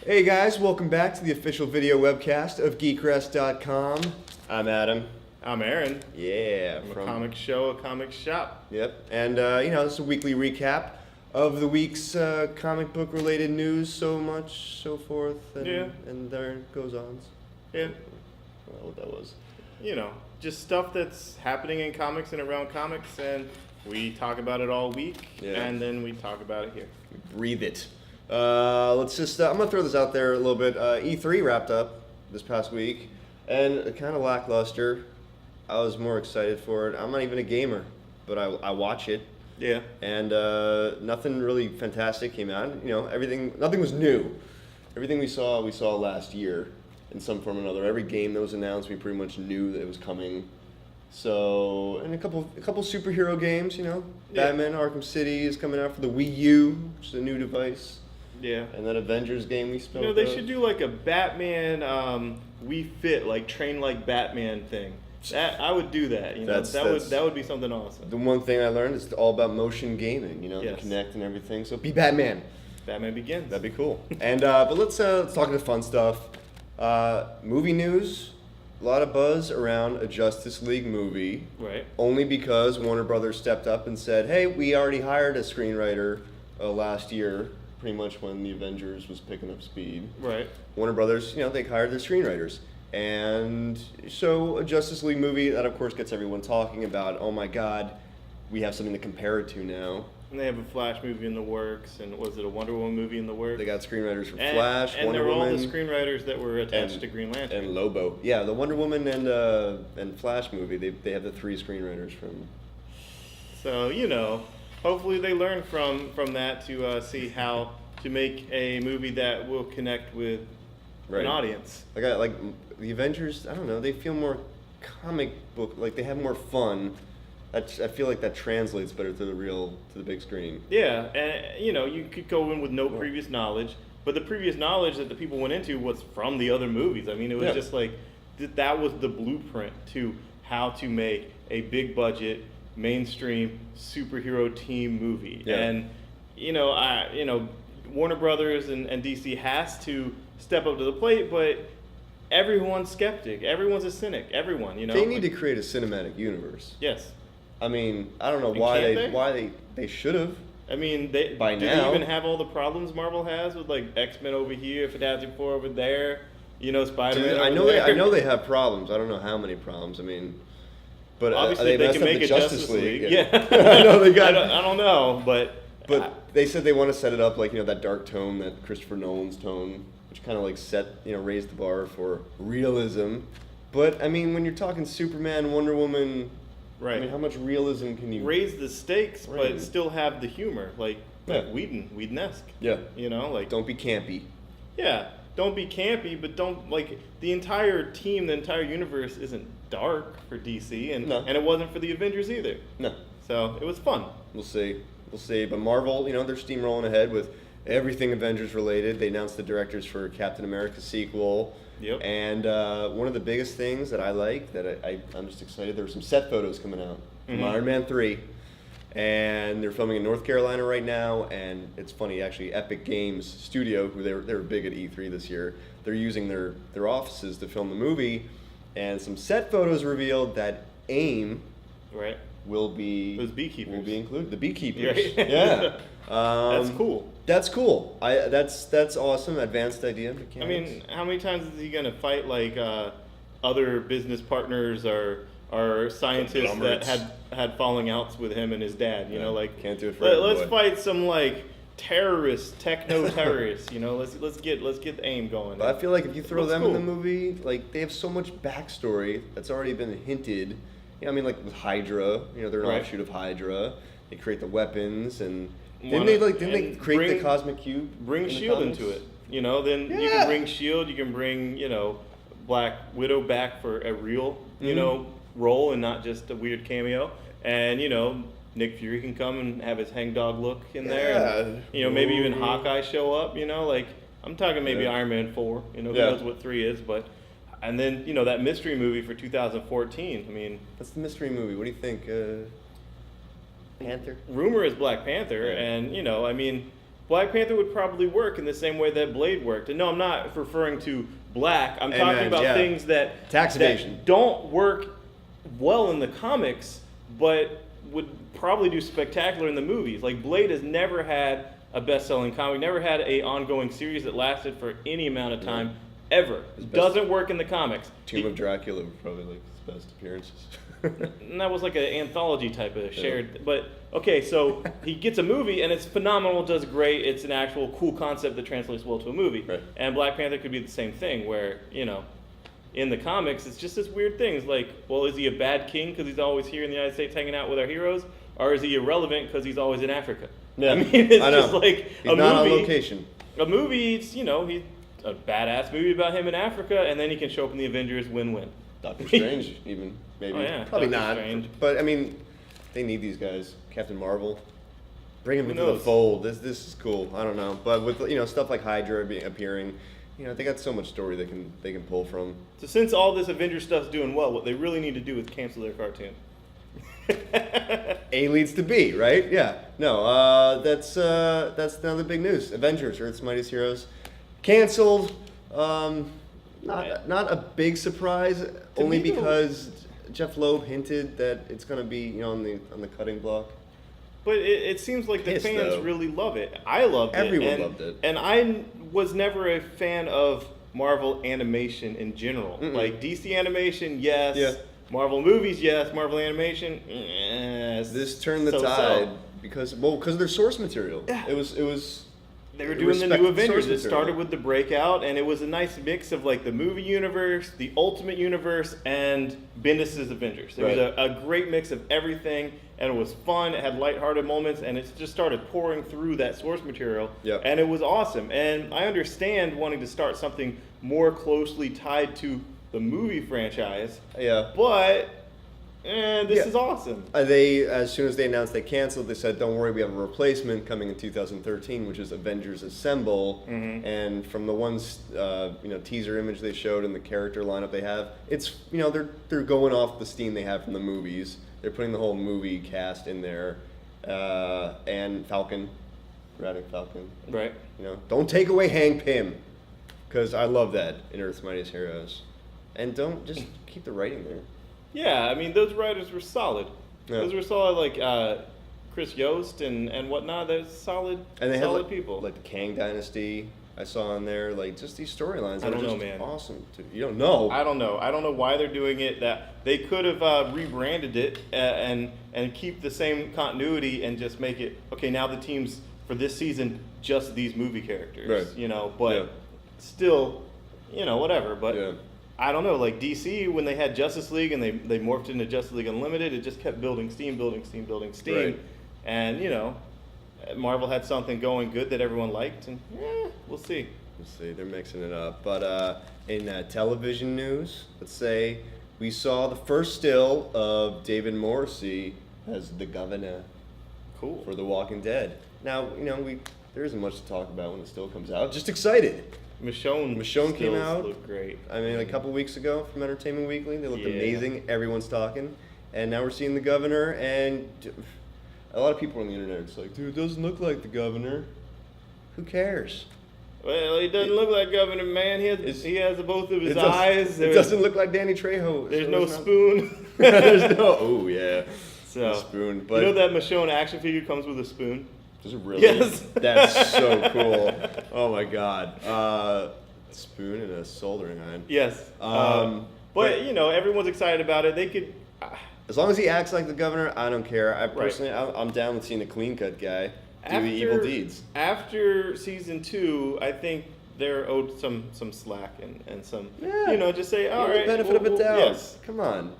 Hey guys, welcome back to the official video webcast of GeekRest.com. I'm Adam. I'm Aaron. Yeah, From a comic show, a comic shop. Yep, and this is a weekly recap of the week's comic book related news, so much, so forth, and there it goes on. Yeah. I don't know what that was. You know, just stuff that's happening in comics and around comics, and we talk about it all week, and then we talk about it here. Breathe it. Let's just, I'm going to throw this out there a little bit. E3 wrapped up this past week, and kind of lackluster. I was more excited for it. I'm not even a gamer, but I watch it. Yeah. And nothing really fantastic came out. You know, nothing was new. Everything we saw last year in some form or another. Every game that was announced, we pretty much knew that it was coming. So, and a couple superhero games, you know. Yeah. Batman Arkham City is coming out for the Wii U, which is a new device. Yeah. And that Avengers game we spoke they should do like a Batman Wii Fit, like train like Batman thing. I would do that. You know, that would be something awesome. The one thing I learned is it's all about motion gaming. You know, the Kinect and everything. So be Batman. Batman Begins. That'd be cool. And but let's talk about fun stuff. Movie news. A lot of buzz around a Justice League movie. Right. Only because Warner Brothers stepped up and said, "Hey, we already hired a screenwriter last year, pretty much when the Avengers was picking up speed." Right. Warner Brothers, they hired their screenwriters. And so a Justice League movie, that of course gets everyone talking about, oh my God, we have something to compare it to now. And they have a Flash movie in the works, and was it a Wonder Woman movie in the works? They got screenwriters for Flash, and Wonder Woman. And they're all the screenwriters that were attached to Green Lantern. And Lobo. Yeah, the Wonder Woman and Flash movie, they have the three screenwriters from. So, hopefully they learn from that to see how to make a movie that will connect with an audience. Like the Avengers, I don't know, they feel more comic book, like they have more fun. I feel like that translates better to the big screen. Yeah, and you could go in with no previous knowledge, but the previous knowledge that the people went into was from the other movies. I mean, it was just like that was the blueprint to how to make a big budget, mainstream superhero team movie. Yeah. And Warner Brothers and DC has to step up to the plate, but everyone's skeptic. Everyone's a cynic. Everyone, They need to create a cinematic universe. Yes. I mean, I don't know why they should have. I mean, do they even have all the problems Marvel has with like X-Men over here, Fantastic Four over there, Spider-Man? I know they have problems. I don't know how many problems. I mean, but obviously they can make a Justice League. Yeah. I know they got. I don't know, but they said they want to set it up like that dark tone, that Christopher Nolan's tone, which kind of like raised the bar for realism. But I mean, when you're talking Superman, Wonder Woman. Right. I mean, how much realism can you raise the stakes, but still have the humor, like Whedon-esque. Yeah. Don't be campy. Yeah, don't be campy, but don't the entire team, the entire universe isn't dark for DC, and it wasn't for the Avengers either. No. So it was fun. We'll see. But Marvel, they're steamrolling ahead with everything Avengers related. They announced the directors for Captain America sequel. Yep. And one of the biggest things that I like, that I'm just excited, there were some set photos coming out from Iron Man 3. And they're filming in North Carolina right now. And it's funny, actually, Epic Games Studio, who they were big at E3 this year, they're using their offices to film the movie. And some set photos revealed that A.I.M. will be included. The beekeepers. Right. Yeah. That's cool. That's cool. That's awesome. Advanced idea. Mechanics. I mean, how many times is he gonna fight other business partners or scientists that had falling outs with him and his dad? Can't do it for everyone. Let's fight some terrorists, techno terrorists. Let's get AIM going. But I feel like if you throw them in the movie, they have so much backstory that's already been hinted. With Hydra, they're an offshoot of Hydra. They create the weapons and. Didn't they create the Cosmic Cube? Bring S.H.I.E.L.D. into it. You can bring S.H.I.E.L.D., you can bring, Black Widow back for a real, role and not just a weird cameo. And, Nick Fury can come and have his hangdog look in there. And, maybe even Hawkeye show up, I'm talking maybe Iron Man 4, who knows what 3 is, but. And then, that mystery movie for 2014, I mean. That's the mystery movie. What do you think? Panther? Rumor is Black Panther, and Black Panther would probably work in the same way that Blade worked. And no, I'm not referring to black. I'm talking about things that tax evasion don't work well in the comics, but would probably do spectacular in the movies. Like Blade has never had a best-selling comic, never had a ongoing series that lasted for any amount of time ever. Doesn't work in the comics. Tomb of Dracula was probably like his best appearances. And that was like an anthology type of shared. But okay, so he gets a movie and it's phenomenal, does great. It's an actual cool concept that translates well to a movie. Right. And Black Panther could be the same thing, where in the comics it's just this weird thing. It's like, well, is he a bad king because he's always here in the United States hanging out with our heroes, or is he irrelevant because he's always in Africa? Yeah, I mean, it's just like he's not on location. A movie, he's a badass movie about him in Africa, and then he can show up in the Avengers, win-win. Doctor Strange, even maybe. Oh, yeah. Probably Doctor not. Strange. But I mean, they need these guys. Captain Marvel, bring him Who into knows? the fold. This is cool. I don't know, but with stuff like Hydra appearing, they got so much story they can pull from. So since all this Avengers stuff's doing well, what they really need to do is cancel their cartoon. A leads to B, right? Yeah. No, that's now the big news. Avengers, Earth's Mightiest Heroes, canceled. Not a big surprise, only because Jeff Loeb hinted that it's going to be on the cutting block. But it seems like the fans really love it. I loved it. Everyone loved it. And I was never a fan of Marvel animation in general. Mm-mm. Like DC animation, yes. Yeah. Marvel movies, yes. Marvel animation, yes. This turned the tide because of their source material. Yeah. It was. They were doing the new Avengers. It started with the Breakout, and it was a nice mix of like the movie universe, the Ultimate Universe, and Bendis' Avengers. It was a great mix of everything, and it was fun. It had lighthearted moments, and it just started pouring through that source material. Yep. And it was awesome. And I understand wanting to start something more closely tied to the movie franchise. Yeah. But this is awesome. As soon as they announced they canceled, they said, "Don't worry, we have a replacement coming in 2013, which is Avengers Assemble." Mm-hmm. And from the ones teaser image they showed and the character lineup they have, it's they're going off the steam they have from the movies. They're putting the whole movie cast in there, and Falcon, Radic Falcon. Right. Don't take away Hank Pym, because I love that in Earth's Mightiest Heroes, and don't just keep the writing there. Yeah, I mean, those writers were solid. Yeah. Those were solid, like Chris Yost and whatnot. They're solid, and they solid had people. Like the Kang Dynasty I saw in there, like just these storylines that I don't are know, just man. awesome. You don't know. I don't know. I don't know why they're doing it. That they could have rebranded it and keep the same continuity and just make it okay. Now the teams for this season just these movie characters, right. But still, whatever. But Yeah. I don't know. Like DC, when they had Justice League and they morphed into Justice League Unlimited, it just kept building steam. Right. And Marvel had something going good that everyone liked, and we'll see. We'll see. They're mixing it up. But in television news, let's say we saw the first still of David Morrissey as the governor. Cool. For The Walking Dead. Now, there isn't much to talk about when the still comes out. Just excited. Michonne came out. Looked great. I mean, a couple weeks ago from Entertainment Weekly, they looked amazing. Everyone's talking, and now we're seeing the governor, and a lot of people on the internet are just like, "Dude, it doesn't look like the governor." Who cares? Well, he doesn't look like Governor, man. He has both of his eyes. It doesn't look like Danny Trejo. There's no spoon. There's no. Oh yeah. So spoon. But that Michonne action figure comes with a spoon? Does it really? Yes. That's so cool. Oh my god. Spoon and a soldering iron. Yes. But everyone's excited about it. They could. As long as he acts like the governor, I don't care. I personally, I'm down with seeing a clean cut guy do the evil deeds. After season 2, I think they're owed some slack and some just say all right. Benefit of a doubt. Yes. Come on.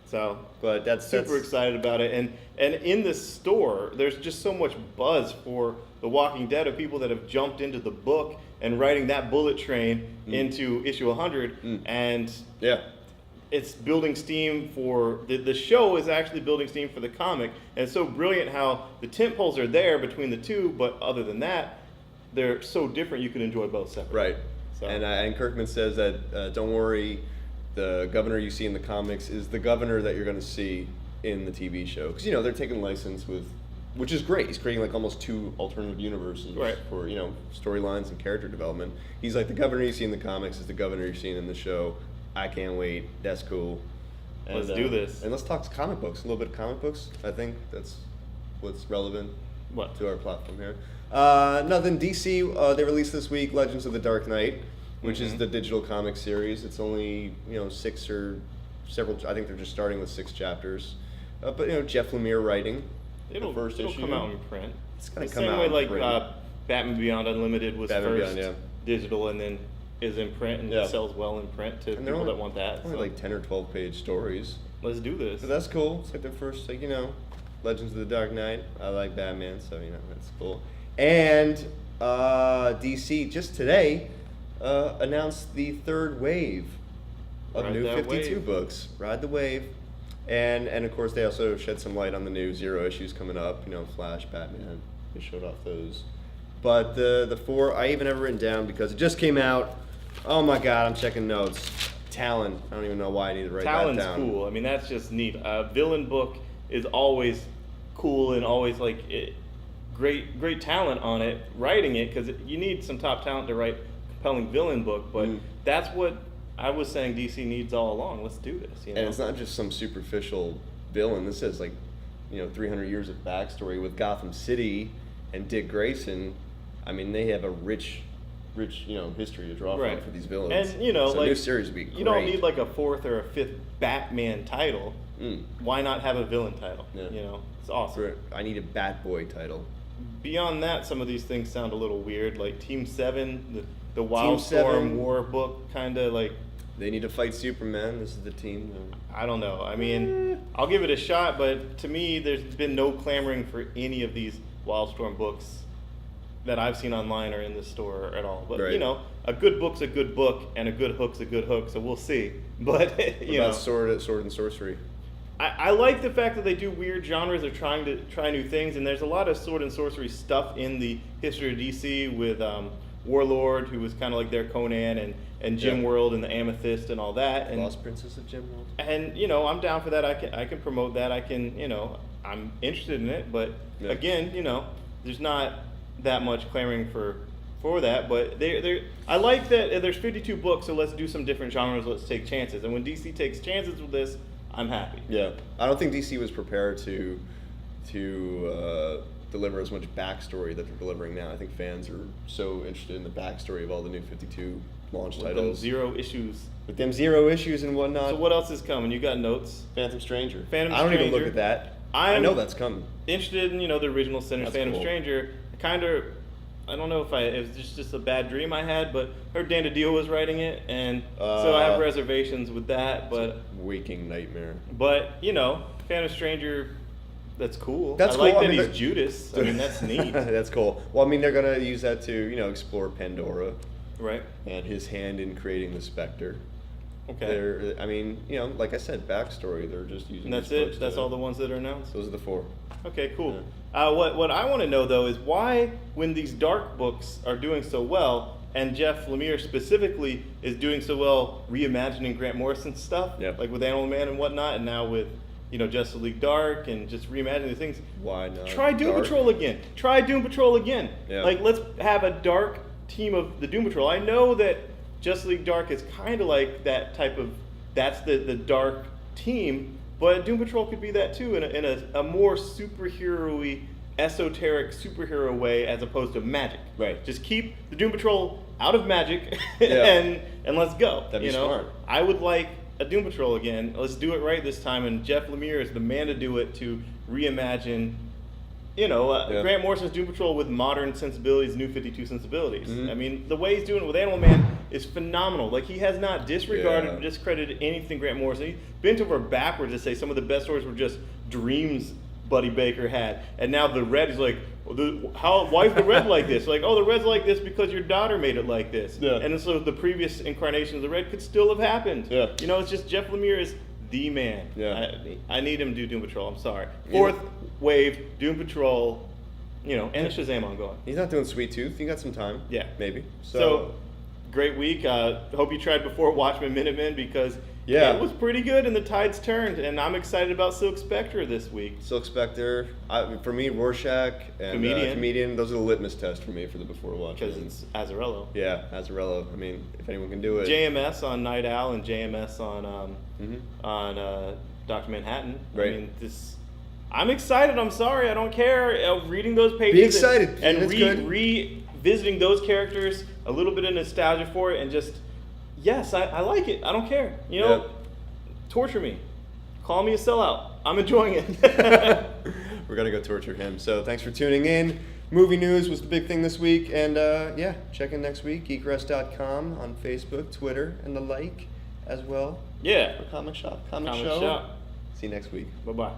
So, but that's super excited about it, and in the store, there's just so much buzz for The Walking Dead of people that have jumped into the book and riding that bullet train into issue 100, and it's building steam for the show is actually building steam for the comic, and it's so brilliant how the tent poles are there between the two, but other than that, they're so different you can enjoy both separately. Right. So. And Kirkman says that don't worry. The governor you see in the comics is the governor that you're going to see in the TV show. Because, they're taking license with which is great. He's creating like almost 2 alternative universes for storylines and character development. He's like the governor you see in the comics is the governor you're seeing in the show. I can't wait. That's cool. And, let's do this. And let's talk comic books. A little bit of comic books. I think that's what's relevant to our platform here. Nothing. DC. They released this week Legends of the Dark Knight, which is the digital comic series. It's only 6 or several. I think they're just starting with 6 chapters. But Jeff Lemire writing. It'll come out in print. It's gonna the come same out way in like print. Batman Beyond Unlimited was first Beyond, digital and then is in print and sells well in print to people that want that. Only like 10 or 12 page stories. Let's do this. So that's cool. It's like their first, Legends of the Dark Knight. I like Batman, so that's cool. And DC just today announced the 3rd wave of new 52 books. Ride the wave. And of course they also shed some light on the new Zero issues coming up. Flash, Batman. They showed off those. But the 4 I even have written down because it just came out. Oh my God, I'm checking notes. Talon. I don't even know why I need to write Talon's that down. cool. I mean, that's just neat. A villain book is always cool and always great talent on it, writing it, because you need some top talent to write a compelling villain book. But that's what I was saying DC needs all along. Let's do this. And it's not just some superficial villain. This is 300 years of backstory with Gotham City and Dick Grayson. I mean, they have a rich history to draw from for these villains. And so a new series would be great. You don't need like a 4th or a 5th Batman title. Why not have a villain title? Yeah. It's awesome. I need a Batboy title. Beyond that, some of these things sound a little weird, like Team 7, the Wildstorm War book, kind of like. They need to fight Superman. This is the team. I don't know. I mean, I'll give it a shot, but to me, there's been no clamoring for any of these Wildstorm books that I've seen online or in the store at all. But a good book's a good book, and a good hook's a good hook. So we'll see. But Sword and Sorcery. I like the fact that they do weird genres. They're trying to try new things, and there's a lot of sword and sorcery stuff in the history of DC with Warlord, who was kind of like their Conan, and Gem World and the Amethyst and all that. And Lost Princess of Gem World. And I'm down for that. I can promote that. I'm interested in it. But again, there's not that much clamoring for that. But I like that there's 52 books, so let's do some different genres. Let's take chances. And when DC takes chances with this, I'm happy. Yeah, I don't think DC was prepared to deliver as much backstory that they're delivering now. I think fans are so interested in the backstory of all the new 52 launch titles. With them zero issues and whatnot. So what else is coming? You got notes? Phantom Stranger. I don't Stranger. even look at that. I know that's coming. Interested in the original Phantom Stranger. I don't know if it was just a bad dream I had, but heard Dan DiDio was writing it, and so I have reservations with that. But waking nightmare. But Phantom Stranger, that's cool. That's I cool. like that he's Judas. I mean, that's neat. That's cool. Well, I mean, they're gonna use that to explore Pandora, right? And his hand in creating the Spectre. Okay. Like I said, backstory. They're just using. And that's it. That's all the ones that are announced. Those are the 4. Okay, cool. Yeah. What I want to know though is why, when these dark books are doing so well, and Jeff Lemire specifically is doing so well reimagining Grant Morrison's stuff, like with Animal Man and whatnot, and now with Justice League Dark and just reimagining the things. Why not? Try Doom Patrol again. Yeah. Like, let's have a dark team of the Doom Patrol. I know that Justice League Dark is kind of like that type of, that's the dark team, but Doom Patrol could be that too in a more superhero-y, esoteric superhero way as opposed to magic. Right. Just keep the Doom Patrol out of magic and let's go. That'd be smart. I would like a Doom Patrol again. Let's do it right this time, and Jeff Lemire is the man to do it, to reimagine Grant Morrison's Doom Patrol with modern sensibilities, new 52 sensibilities. I mean, the way he's doing it with Animal Man is phenomenal. Like, he has not disregarded or discredited anything Grant Morrison. He bent over backwards to say some of the best stories were just dreams Buddy Baker had. And now the Red is like, why is the Red like this? Like, the Red's like this because your daughter made it like this. Yeah. And so the previous incarnation of the Red could still have happened. Yeah. It's just Jeff Lemire is the man. Yeah. I need him to do Doom Patrol. I'm sorry. 4th wave, Doom Patrol, and Shazam ongoing. He's not doing Sweet Tooth. You got some time. Yeah. Maybe. So great week. Hope you tried before Watchmen Minutemen, because Yeah. It was pretty good, and the tides turned, and I'm excited about Silk Spectre this week. Silk Spectre, for me, Rorschach and Comedian. Those are the litmus test for me for the before watch. Because it's Azzarello. Yeah, Azzarello. I mean, if anyone can do it. JMS on Night Owl and JMS on Dr. Manhattan. Right. I mean, I'm excited. I'm sorry. I don't care. Reading those pages. Be excited. And revisiting those characters, a little bit of nostalgia for it, and just, yes, I like it. I don't care. You know, torture me. Call me a sellout. I'm enjoying it. We're going to go torture him. So thanks for tuning in. Movie news was the big thing this week. And check in next week. Geekrest.com on Facebook, Twitter, and the like as well. Yeah. For Comic Shop. Comic Shop. See you next week. Bye-bye.